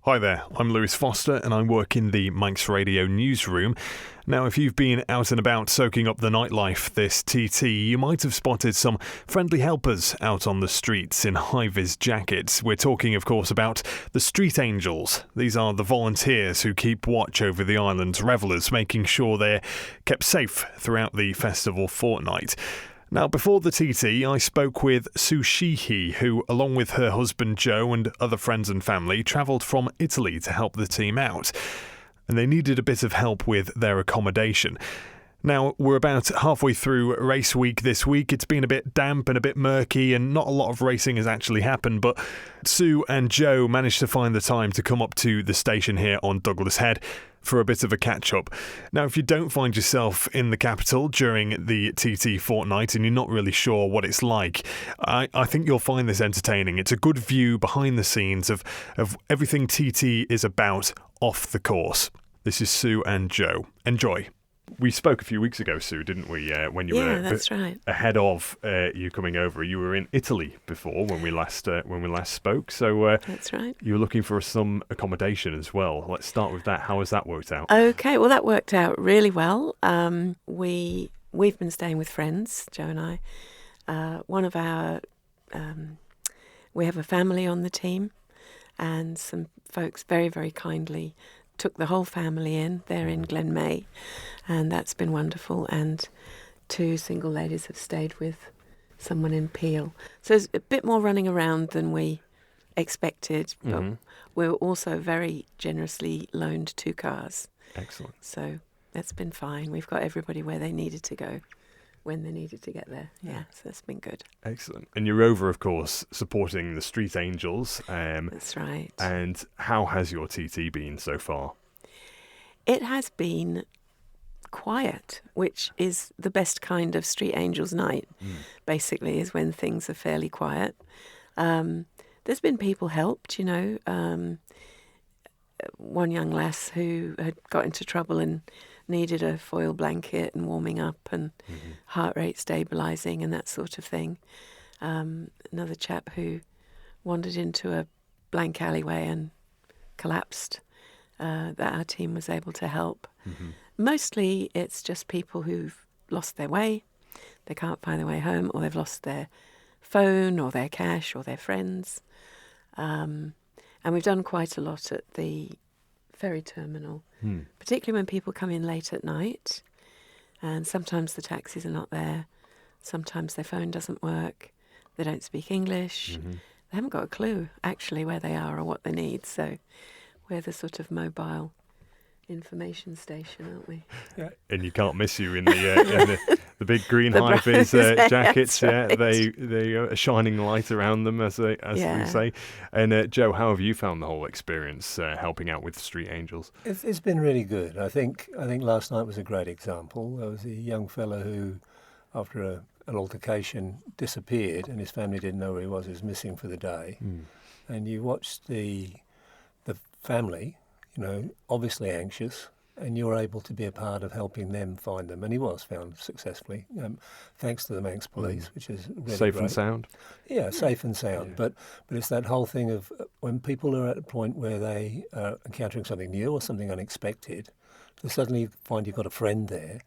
Hi there, I'm Lewis Foster and I work in the Manx Radio newsroom. Now, if you've been out and about soaking up the nightlife this TT, you might have spotted some friendly helpers out on the streets in high-vis jackets. We're talking, of course, about the street angels. These are the volunteers who keep watch over the island's revellers, making sure they're kept safe throughout the festival fortnight. Now, before the TT, I spoke with Joe Sheehy, who, along with her husband Joe and other friends and family, travelled from Italy to help the team out. And they needed a bit of help with their accommodation. Now, we're about halfway through race week this week. It's been a bit damp and a bit murky and not a lot of racing has actually happened, but Sue and Joe managed to find the time to come up to the station here on Douglas Head for a bit of a catch-up. Now, if you don't find yourself in the capital during the TT fortnight and you're not really sure what it's like, I think you'll find this entertaining. It's a good view behind the scenes of everything TT is about off the course. This is Sue and Joe. Enjoy. We spoke a few weeks ago, Sue, didn't we? When you were that's right. Ahead of you coming over. You were in Italy before when we last spoke. So That's right. you were looking for some accommodation as well. Let's start with that. How has that worked out? Okay, well, that worked out really well. We've been staying with friends, Joe and I. We have a family on the team, and some folks very, very kindly took the whole family in. They're in Glenmay, and that's been wonderful. And two single ladies have stayed with someone in Peel. So there's a bit more running around than we expected, but we were also very generously loaned 2 cars. Excellent. So that's been fine. We've got everybody where they needed to go when they needed to get there. Yeah, so that's been good. Excellent. And you're over, of course, supporting the Street Angels. That's right. And how has your TT been so far? It has been quiet, which is the best kind of Street Angels night, basically, is when things are fairly quiet. There's been people helped, one young lass who had got into trouble and needed a foil blanket and warming up and heart rate stabilising and that sort of thing. Another chap who wandered into a blank alleyway and collapsed, that our team was able to help. Mostly it's just people who've lost their way, they can't find their way home, or they've lost their phone or their cash or their friends. And we've done quite a lot at the ferry terminal, particularly when people come in late at night, and sometimes the taxis are not there, sometimes their phone doesn't work, they don't speak English, they haven't got a clue actually where they are or what they need, so we're the sort of mobile information station, aren't we? Yeah. And you can't miss you in the big green high-vis jackets. Right. Yeah, they are a shining light around them, as we say. And Joe, how have you found the whole experience helping out with Street Angels? It's been really good. I think last night was a great example. There was a young fella who, after an altercation, disappeared, and his family didn't know where he was. He was missing for the day. And you watched the family, obviously anxious, and you're able to be a part of helping them find them. And he was found successfully, thanks to the Manx police, which is really safe great. and sound. Yeah, safe and sound. Yeah. But it's that whole thing of when people are at a point where they are encountering something new or something unexpected, to suddenly find you've got a friend there,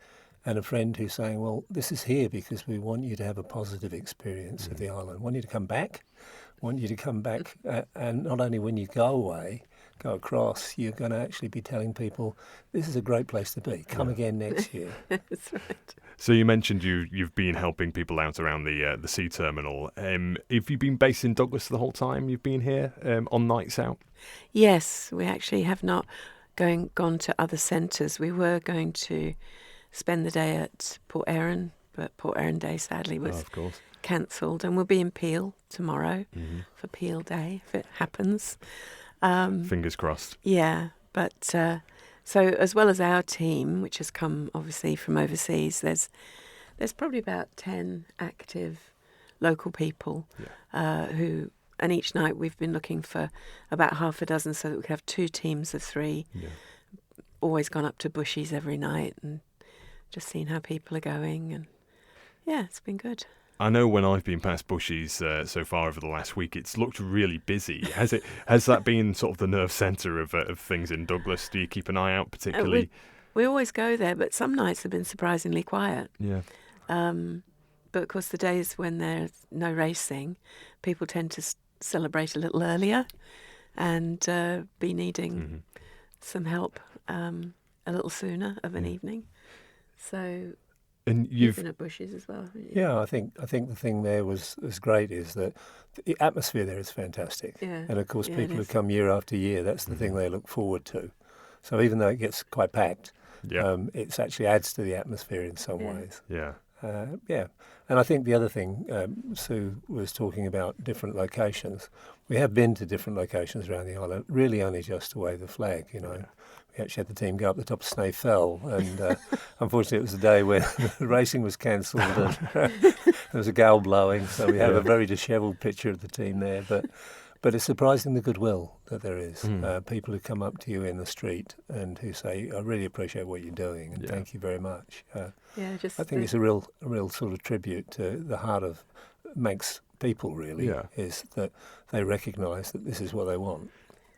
and a friend who's saying, well, this is here because we want you to have a positive experience of the island. Want you to come back. And not only when you go across, you're going to actually be telling people, this is a great place to be. Come again next year. That's right. So you mentioned you've been helping people out around the sea terminal. Have you been based in Douglas the whole time you've been here on nights out? Yes, we actually have not gone to other centres. We were going to spend the day at Port Erin, but Port Erin Day sadly was cancelled, and we'll be in Peel tomorrow for Peel Day if it happens. Fingers crossed. Yeah, but so as well as our team, which has come obviously from overseas, there's probably about 10 active local people who, and each night we've been looking for about half a dozen so that we could have 2 teams of 3. Yeah. Always gone up to Bushies every night and just seen how people are going, and yeah, it's been good. I know when I've been past Bushies so far over the last week, it's looked really busy. Has that been sort of the nerve centre of things in Douglas? Do you keep an eye out particularly? We always go there, but some nights have been surprisingly quiet. Yeah. But of course, the days when there's no racing, people tend to celebrate a little earlier and be needing some help a little sooner of an evening. So and you've been at Bushies as well, haven't you? Yeah, I think the thing there was great is that the atmosphere there is fantastic. Yeah. And of course, people who come year after year, that's the thing they look forward to. So even though it gets quite packed, it actually adds to the atmosphere in some ways. Yeah. And I think the other thing, Sue was talking about different locations. We have been to different locations around the island, really only just to wave the flag, you know. We actually had the team go up the top of Snae Fell, and unfortunately it was the day when the racing was cancelled and there was a gale blowing, so we have a very dishevelled picture of the team there. But it's surprising the goodwill that there is. People who come up to you in the street and who say, "I really appreciate what you're doing, and thank you very much." I think it's a real sort of tribute to the heart of Manx people. Really, is that they recognise that this is what they want.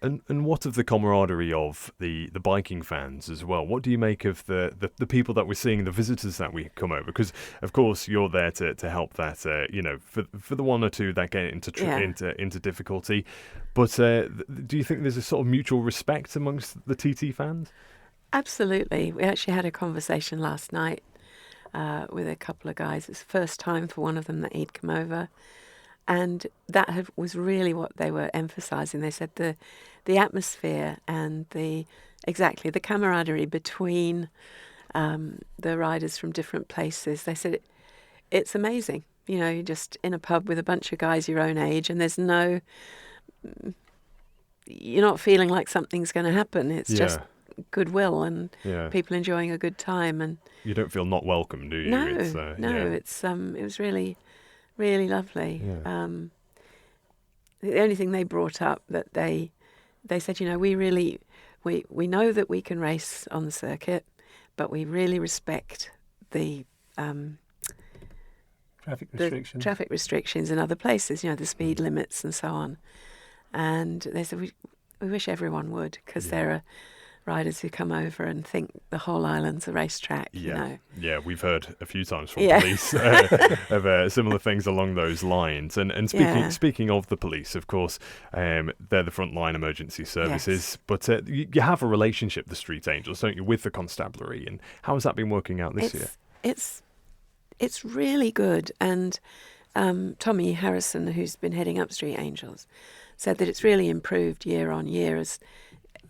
And what of the camaraderie of the biking fans as well? What do you make of the people that we're seeing, the visitors that we come over? Because of course you're there to help that, for the one or two that get into difficulty. But do you think there's a sort of mutual respect amongst the TT fans? Absolutely. We actually had a conversation last night with a couple of guys. It's the first time for one of them that he'd come over. And that was really what they were emphasising. They said the atmosphere and the camaraderie between the riders from different places. They said it's amazing. You know, you're just in a pub with a bunch of guys your own age, and you're not feeling like something's going to happen. It's just goodwill and people enjoying a good time. And you don't feel not welcome, do you? No, it was really, really lovely. Yeah. The only thing they brought up that they said, you know, we know that we can race on the circuit, but we really respect the traffic restrictions in other places, you know, the speed limits and so on. And they said, we wish everyone would, because there are riders who come over and think the whole island's a racetrack, you know. Yeah, we've heard a few times from police of similar things along those lines. And speaking of the police, of course, they're the frontline emergency services, but you have a relationship, the Street Angels, don't you, with the constabulary? And how has that been working out this year? It's really good. And Tommy Harrison, who's been heading up Street Angels, said that it's really improved year on year as,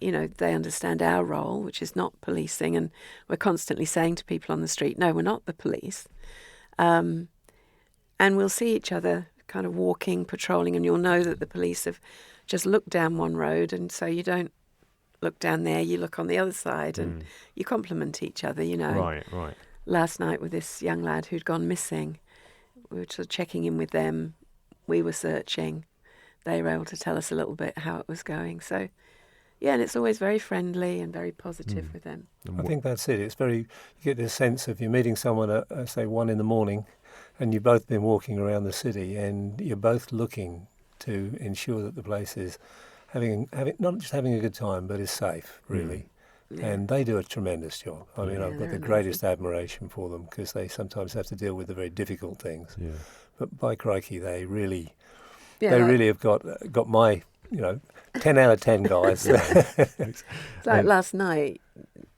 you know, they understand our role, which is not policing, and we're constantly saying to people on the street, no, we're not the police. And we'll see each other kind of walking, patrolling, and you'll know that the police have just looked down one road, and so you don't look down there, you look on the other side, and you compliment each other, you know. Right. Last night with this young lad who'd gone missing, we were sort of checking in with them, we were searching, they were able to tell us a little bit how it was going, so... Yeah, and it's always very friendly and very positive with them. I think that's it. It's you get this sense of you're meeting someone at, say, 1 a.m, and you've both been walking around the city, and you're both looking to ensure that the place is having not just having a good time, but is safe, really. Yeah. And they do a tremendous job. I mean, I've got the greatest admiration for them, because they sometimes have to deal with the very difficult things. Yeah. But by crikey, they really have got my, 10 out of 10 guys. It's like last night,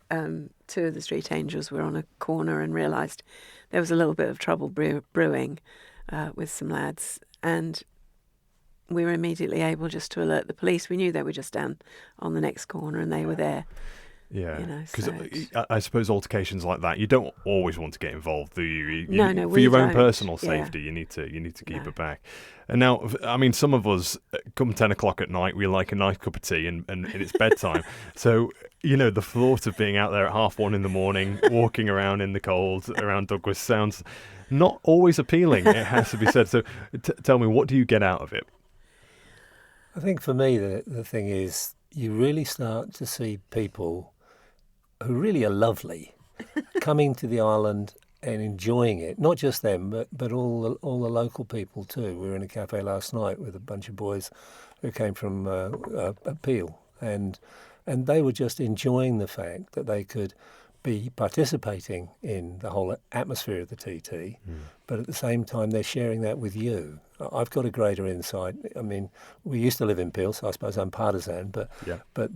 two of the Street Angels were on a corner and realised there was a little bit of trouble brewing with some lads, and we were immediately able just to alert the police. We knew they were just down on the next corner and they were there. Yeah, because I suppose altercations like that, you don't always want to get involved, do you? No, for your own personal safety, you need to keep it back. And now, I mean, some of us come 10 o'clock at night, we like a nice cup of tea, and it's bedtime. So, the thought of being out there at 1:30 in the morning, walking around in the cold around Douglas sounds not always appealing. It has to be said. So, tell me, what do you get out of it? I think for me, the thing is, you really start to see people who really are lovely coming to the island and enjoying it. Not just them, but all the local people too. We were in a cafe last night with a bunch of boys who came from Peel, and they were just enjoying the fact that they could be participating in the whole atmosphere of the TT, but at the same time they're sharing that with you. I've got a greater insight. I mean, we used to live in Peel, so I suppose I'm partisan, but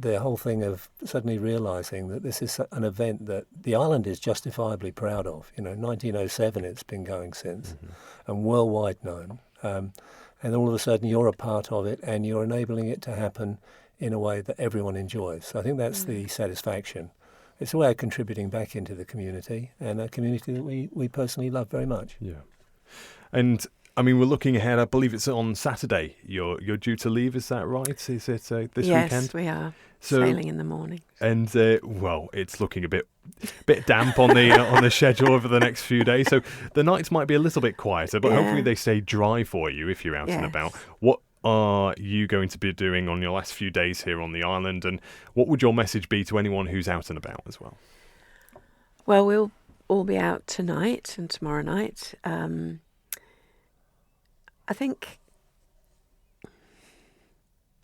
the whole thing of suddenly realising that this is an event that the island is justifiably proud of. 1907 it's been going since, and worldwide known. And all of a sudden you're a part of it, and you're enabling it to happen in a way that everyone enjoys. So I think that's the satisfaction. It's a way of contributing back into the community, and a community that we personally love very much. Yeah. And, I mean, we're looking ahead. I believe it's on Saturday. You're due to leave, is that right? Is it this weekend? Yes, we are. Sailing in the morning. And, it's looking a bit damp on the schedule over the next few days. So the nights might be a little bit quieter, but hopefully they stay dry for you if you're out and about. What are you going to be doing on your last few days here on the island, and what would your message be to anyone who's out and about as well? Well, we'll all be out tonight and tomorrow night. I think...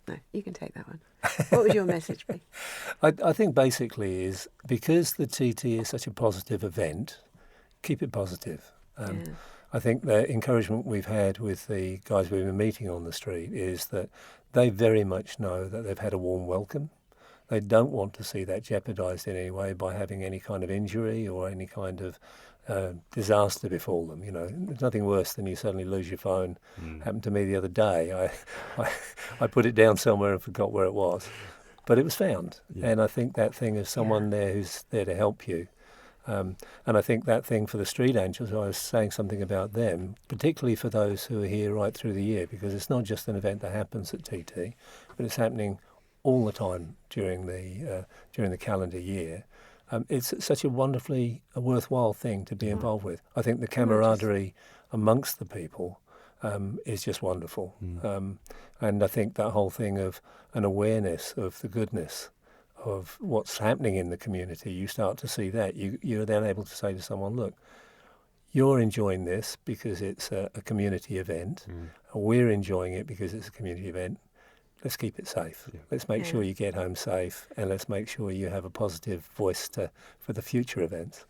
No, you can take that one. What would your message be? I think basically is, because the TT is such a positive event, keep it positive. I think the encouragement we've had with the guys we've been meeting on the street is that they very much know that they've had a warm welcome. They don't want to see that jeopardised in any way by having any kind of injury or any kind of disaster befall them. There's nothing worse than you suddenly lose your phone. Happened to me the other day. I put it down somewhere and forgot where it was, but it was found. And I think that thing of someone there who's there to help you. And I think that thing for the Street Angels, I was saying something about them, particularly for those who are here right through the year, because it's not just an event that happens at TT, but it's happening all the time during the calendar year. It's such a wonderfully worthwhile thing to be involved with. I think the camaraderie amongst the people is just wonderful. And I think that whole thing of an awareness of the goodness of what's happening in the community, you start to see that. You're then able to say to someone, look, you're enjoying this because it's a community event. We're enjoying it because it's a community event. Let's keep it safe. Let's make sure you get home safe, and let's make sure you have a positive voice for the future events.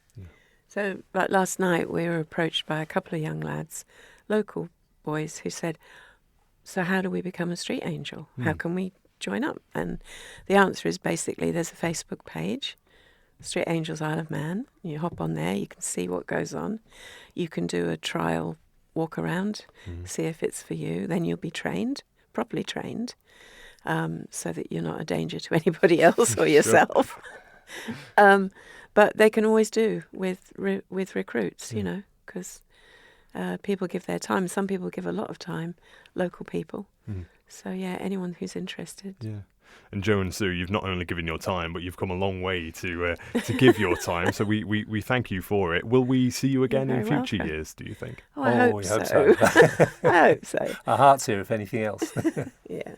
So, like last night, we were approached by a couple of young lads, local boys, who said, so how do we become a street angel? How can we join up? And the answer is basically there's a Facebook page, Street Angels Isle of Man. You hop on there, you can see what goes on. You can do a trial walk around, see if it's for you. Then you'll be trained, properly trained, so that you're not a danger to anybody else or yourself. But they can always do with recruits, because people give their time. Some people give a lot of time, local people. So, anyone who's interested. Yeah. And Joe and Sue, you've not only given your time, but you've come a long way to give your time. So we thank you for it. Will we see you again in future years, do you think? Oh, I hope so. I hope so. Our heart's here, if anything else. Yeah.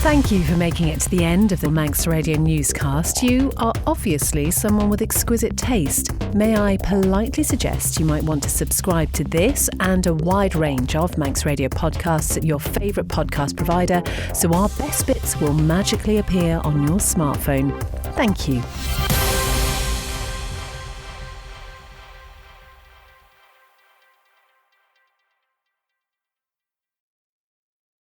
Thank you for making it to the end of the Manx Radio newscast. You are obviously someone with exquisite taste. May I politely suggest you might want to subscribe to this and a wide range of Manx Radio podcasts at your favourite podcast provider, so our best bits will magically appear on your smartphone. Thank you.